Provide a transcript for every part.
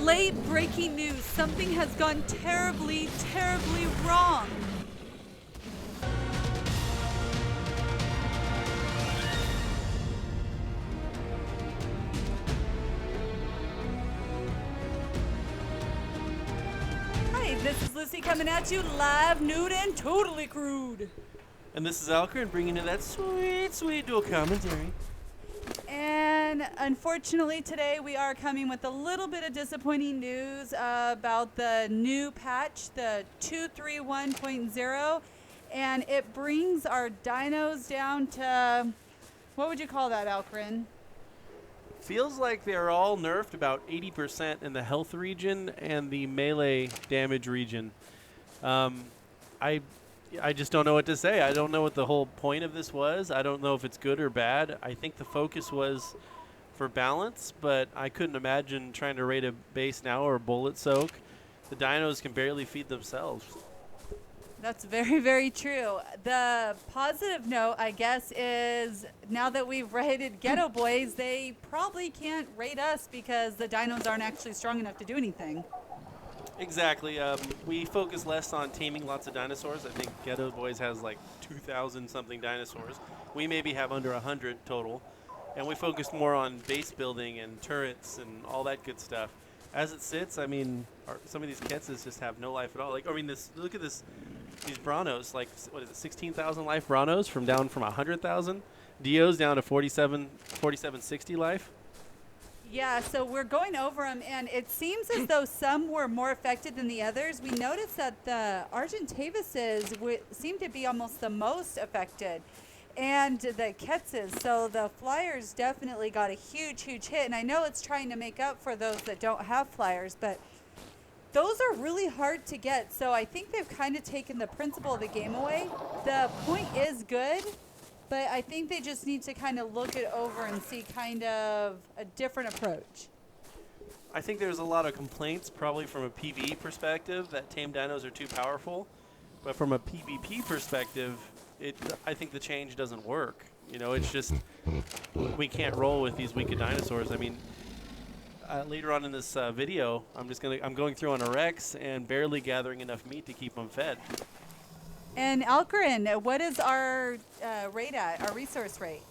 Late breaking news. Something has gone terribly, terribly wrong. Hi, this is Lucy coming at you live, nude, and totally crude. And this is Alcarin bringing you that sweet, sweet dual commentary. And unfortunately today we are coming with a little bit of disappointing news about the new patch, the 231.0, and it brings our dinos down to, what would you call that, Alcarin? Feels like they're all nerfed about 80% in the health region and the melee damage region. I just don't know what to say. I don't know what the whole point of this was. I don't know if it's good or bad. I think the focus was for balance, but I couldn't imagine trying to raid a base now or bullet soak. The dinos can barely feed themselves. That's very, very true. The positive note, I guess, is now that we've raided Ghetto Boys, they probably can't raid us because the dinos aren't actually strong enough to do anything. Exactly. We focus less on taming lots of dinosaurs. I think Ghetto Boys has like 2,000 something dinosaurs. We maybe have under 100 total. And we focus more on base building and turrets and all that good stuff. As it sits, I mean, some of these Ketzes just have no life at all. Like, I mean, look at these Branos. Like, what is it, 16,000 life Branos down from 100,000. Dios down to 4760 life. Yeah, so we're going over them, and it seems as though some were more affected than the others. We noticed that the Argentavises seem to be almost the most affected, and the Ketzes. So the Flyers definitely got a huge, huge hit, and I know it's trying to make up for those that don't have Flyers, but those are really hard to get. So I think they've kind of taken the principle of the game away. The point is good, but I think they just need to kind of look it over and see kind of a different approach. I think there's a lot of complaints probably from a PvE perspective that tame dinos are too powerful. But from a PvP perspective, I think the change doesn't work. You know, it's just we can't roll with these weaker dinosaurs. I mean, later on in this video, I'm going through on a Rex and barely gathering enough meat to keep them fed. And Alcarin, what is our rate at, our resource rate?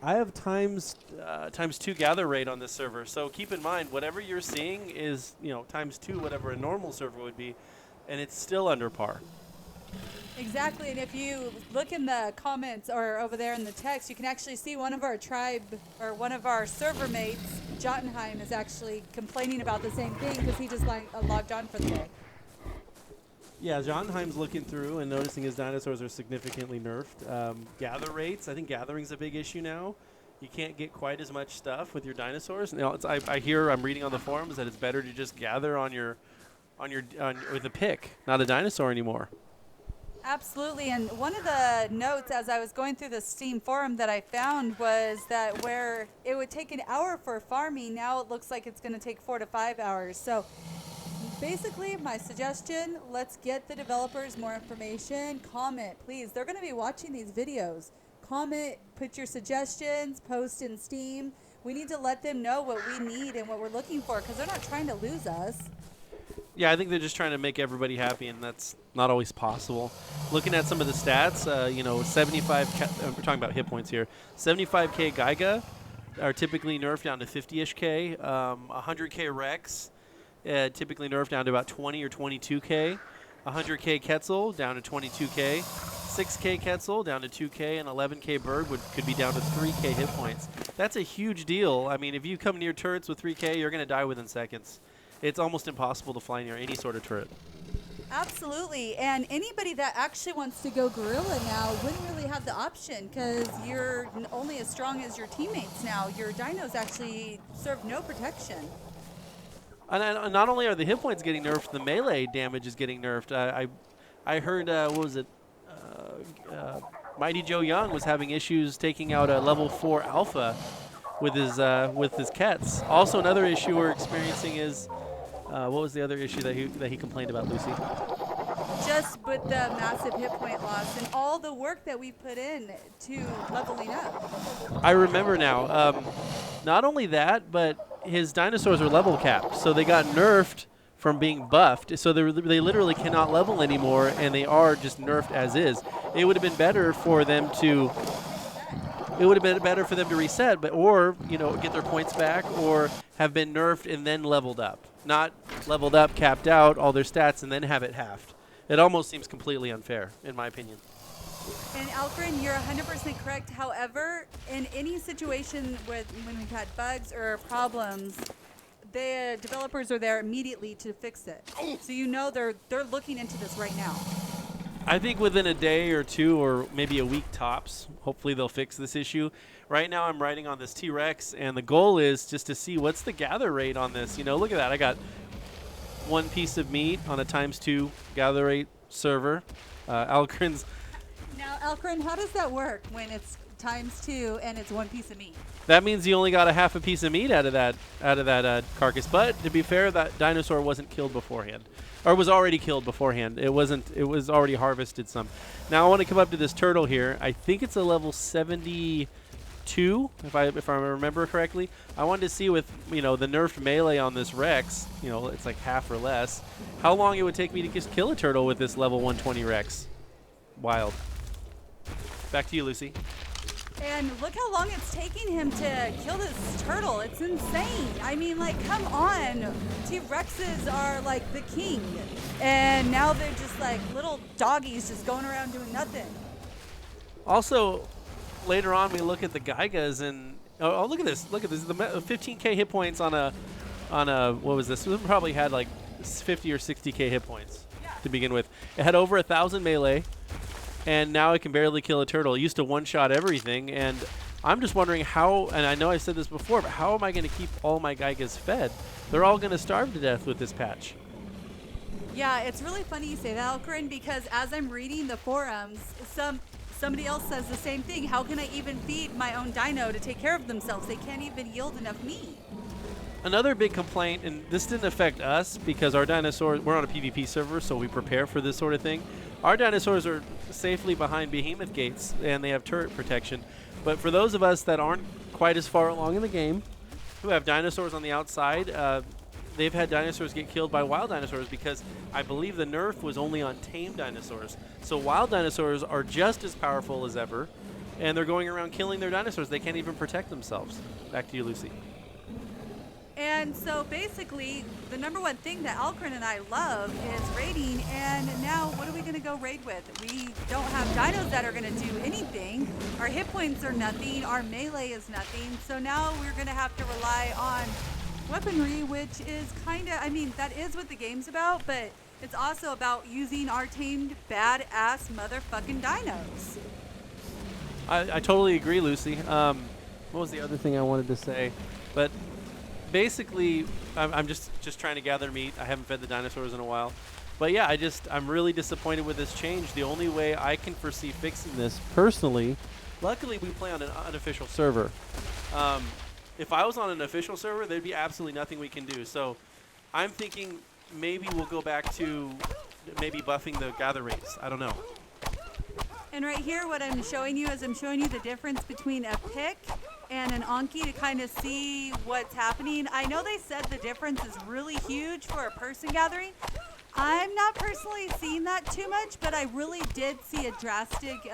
I have times 2 gather rate on this server. So keep in mind, whatever you're seeing is, times 2 whatever a normal server would be, and it's still under par. Exactly, and if you look in the comments or over there in the text, you can actually see one of our tribe or one of our server mates, Jotunheim, is actually complaining about the same thing because he just logged on for the day. Yeah, Jotunheim's looking through and noticing his dinosaurs are significantly nerfed. Gather rates, I think gathering's a big issue now. You can't get quite as much stuff with your dinosaurs. Now, I'm reading on the forums that it's better to just gather with a pick, not a dinosaur anymore. Absolutely, and one of the notes as I was going through the Steam forum that I found was that where it would take an hour for farming, now it looks like it's going to take 4 to 5 hours. So basically, my suggestion, let's get the developers more information. Comment, please. They're going to be watching these videos. Comment, put your suggestions, post in Steam. We need to let them know what we need and what we're looking for because they're not trying to lose us. Yeah, I think they're just trying to make everybody happy, and that's not always possible. Looking at some of the stats, 75K, we're talking about hit points here. 75K Gaiga are typically nerfed down to 50-ish K. 100K Rex typically nerfed down to about 20 or 22K. 100K Quetzal down to 22K. 6K Quetzal down to 2K, and 11K Bird could be down to 3K hit points. That's a huge deal. I mean, if you come near turrets with 3K, you're going to die within seconds. It's almost impossible to fly near any sort of turret. Absolutely, and anybody that actually wants to go guerrilla now wouldn't really have the option because you're only as strong as your teammates now. Your dinos actually serve no protection. And not only are the hit points getting nerfed, the melee damage is getting nerfed. I heard, Mighty Joe Young was having issues taking out a level 4 alpha with his Kets. Also, another issue we're experiencing is, what was the other issue that he complained about, Lucy? Just with the massive hit point loss and all the work that we put in to leveling up. I remember now. Not only that, but his dinosaurs are level capped, so they got nerfed from being buffed. So they literally cannot level anymore, and they are just nerfed as is. It would have been better for them to. It would have been better for them to reset, or get their points back, or have been nerfed and then leveled up. Not leveled up, capped out all their stats, and then have it halved. It almost seems completely unfair, in my opinion. And Alcarin, you're 100% correct. However, in any situation when we've had bugs or problems, the developers are there immediately to fix it. So they're looking into this right now. I think within a day or two, or maybe a week tops, hopefully they'll fix this issue. Right now I'm writing on this T-Rex, and the goal is just to see what's the gather rate on this. Look at that. I got 1 piece of meat on a ×2 gather rate server. Alcarin's. Now, Alcarin, how does that work when it's ×2 and it's 1 piece of meat? That means you only got a half a piece of meat out of that carcass. But to be fair, that dinosaur wasn't killed beforehand, or was already killed beforehand. It wasn't. It was already harvested some. Now I want to come up to this turtle here. I think it's a level 72, if I remember correctly. I wanted to see with the nerfed melee on this Rex. It's like half or less. How long it would take me to just kill a turtle with this level 120 Rex? Wild. Back to you, Lucy. And look how long it's taking him to kill this turtle. It's insane. I mean, come on. T-Rexes are like the king. And now they're just like little doggies just going around doing nothing. Also, later on, we look at the Gigas and look at this. Look at this. The 15k hit points on a what was this? It probably had like 50 or 60k hit points to begin with. It had over 1,000 melee. And now it can barely kill a turtle. It used to one-shot everything, and I'm just wondering how, and I know I said this before, but how am I going to keep all my Gigas fed? They're all going to starve to death with this patch. Yeah, it's really funny you say that, Alcarin, because as I'm reading the forums, somebody else says the same thing. How can I even feed my own dino to take care of themselves? They can't even yield enough meat. Another big complaint, and this didn't affect us because our dinosaurs, we're on a PvP server, so we prepare for this sort of thing. Our dinosaurs are safely behind behemoth gates, and they have turret protection. But for those of us that aren't quite as far along in the game, who have dinosaurs on the outside, they've had dinosaurs get killed by wild dinosaurs because I believe the nerf was only on tame dinosaurs. So wild dinosaurs are just as powerful as ever, and they're going around killing their dinosaurs. They can't even protect themselves. Back to you, Lucy. And so basically, the number one thing that Alcarin and I love is raiding. And now, what are we going to go raid with? We don't have dinos that are going to do anything. Our hit points are nothing. Our melee is nothing. So now we're going to have to rely on weaponry, which is that is what the game's about. But it's also about using our tamed, badass motherfucking dinos. I totally agree, Lucy. What was the other thing I wanted to say? But basically, I'm just trying to gather meat. I haven't fed the dinosaurs in a while. But yeah, I'm really disappointed with this change. The only way I can foresee fixing this personally, luckily we play on an unofficial server. If I was on an official server, there'd be absolutely nothing we can do. So I'm thinking maybe we'll go back to maybe buffing the gather rates. I don't know. And right here, what I'm showing you is I'm showing you the difference between a pick and an Anki to kind of see what's happening. I know they said the difference is really huge for a person gathering. I'm not personally seeing that too much, but I really did see a drastic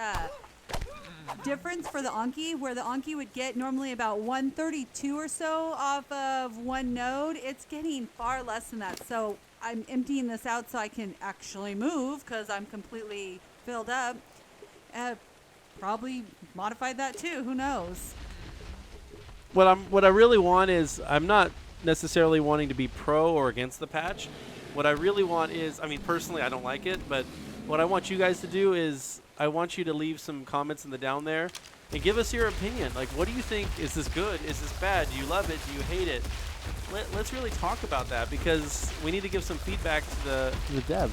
difference for the Anki, where the Anki would get normally about 132 or so off of one node. It's getting far less than that. So I'm emptying this out so I can actually move because I'm completely filled up. Probably modified that too. Who knows? What I really want is, I'm not necessarily wanting to be pro or against the patch. What I really want is, personally I don't like it, but what I want you guys to do is I want you to leave some comments in the down there and give us your opinion. Like, what do you think? Is this good? Is this bad? Do you love it? Do you hate it? Let's really talk about that, because we need to give some feedback to the devs.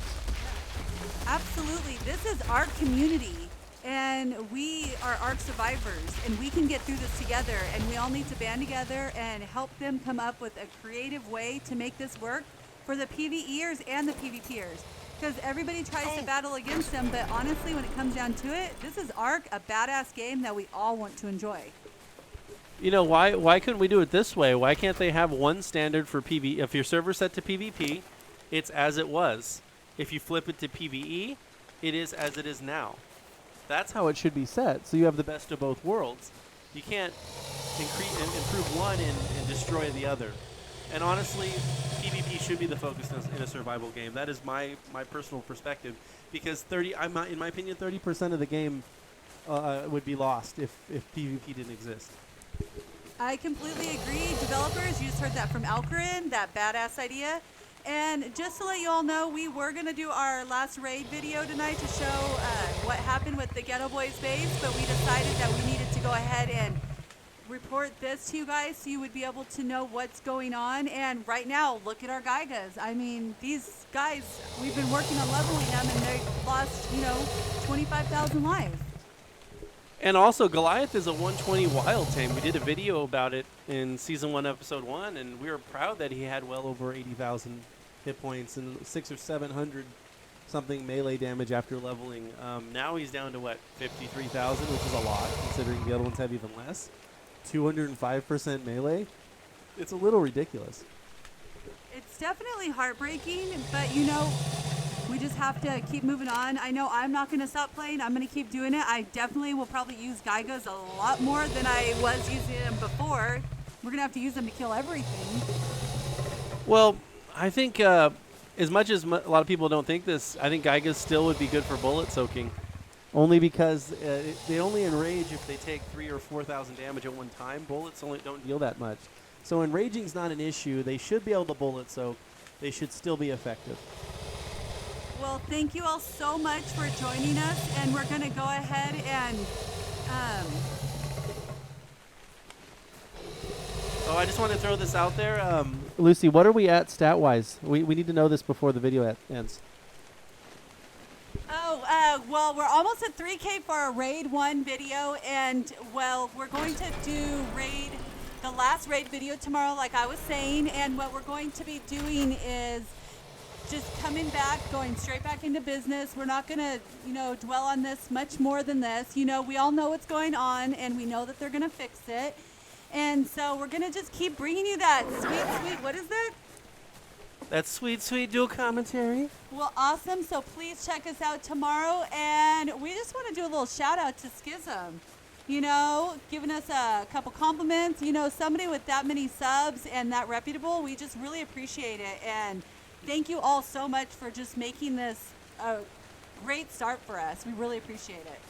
Absolutely. This is our community. And we are ARK survivors, and we can get through this together, and we all need to band together and help them come up with a creative way to make this work for the PvEers and the PvPers. Because everybody tries to battle against them, but honestly, when it comes down to it, this is ARK, a badass game that we all want to enjoy. You know, why couldn't we do it this way? Why can't they have one standard for PvE? If your server's set to PvP, it's as it was. If you flip it to PvE, it is as it is now. That's how it should be set, so you have the best of both worlds. You can't improve one and destroy the other. And honestly, PvP should be the focus in a survival game. That is my personal perspective, because in my opinion, 30% of the game would be lost if PvP didn't exist. I completely agree. Developers, you just heard that from Alcarin, that badass idea. And just to let you all know, we were going to do our last raid video tonight to show what happened with the Ghetto Boys base, but we decided that we needed to go ahead and report this to you guys so you would be able to know what's going on. And right now, look at our Gaigas. I mean, these guys, we've been working on leveling them, and they lost, 25,000 lives. And also, Goliath is a 120 wild tame. We did a video about it in Season 1, Episode 1, and we were proud that he had well over 80,000 hit points and 600 or 700 something melee damage after leveling. Now he's down to, 53,000, which is a lot, considering the other ones have even less. 205% melee. It's a little ridiculous. It's definitely heartbreaking, but, we just have to keep moving on. I know I'm not going to stop playing. I'm going to keep doing it. I definitely will probably use Gaigas a lot more than I was using them before. We're going to have to use them to kill everything. Well, I think as much as a lot of people don't think this, I think Gaigas still would be good for bullet soaking. Only because they only enrage if they take 3,000 or 4,000 damage at one time. Bullets only don't deal that much. So enraging's not an issue. They should be able to bullet soak. They should still be effective. Well, thank you all so much for joining us, and we're going to go ahead and I just want to throw this out there. Lucy, what are we at stat-wise? We need to know this before the video ends. Well, we're almost at 3K for our Raid 1 video, and, we're going to do the last Raid video tomorrow, like I was saying, and what we're going to be doing is just coming back, going straight back into business. We're not going to, dwell on this much more than this. We all know what's going on, and we know that they're going to fix it. And so we're going to just keep bringing you that sweet, what is that? That sweet dual commentary. Well, awesome. So please check us out tomorrow. And we just want to do a little shout out to Schism. Giving us a couple compliments. Somebody with that many subs and that reputable, we just really appreciate it. And thank you all so much for just making this a great start for us. We really appreciate it.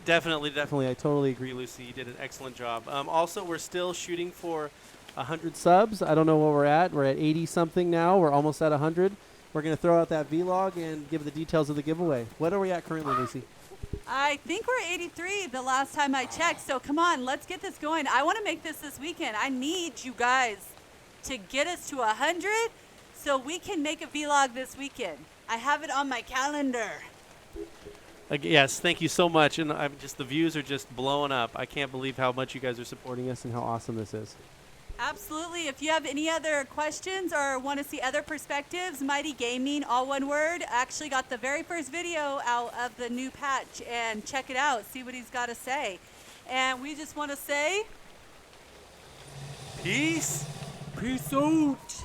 Definitely. I totally agree, Lucy. You did an excellent job. Also, we're still shooting for 100 subs. I don't know where we're at. We're at 80-something now. We're almost at 100. We're going to throw out that vlog and give the details of the giveaway. What are we at currently, Lucy? I think we're 83 the last time I checked. So come on, let's get this going. I want to make this weekend. I need you guys to get us to 100 so we can make a vlog this weekend. I have it on my calendar. Yes, thank you so much. And the views are just blowing up. I can't believe how much you guys are supporting us and how awesome this is. Absolutely. If you have any other questions or want to see other perspectives, Mighty Gaming, all one word, actually got the very first video out of the new patch, and check it out. See what he's got to say. And we just want to say, peace. Peace out.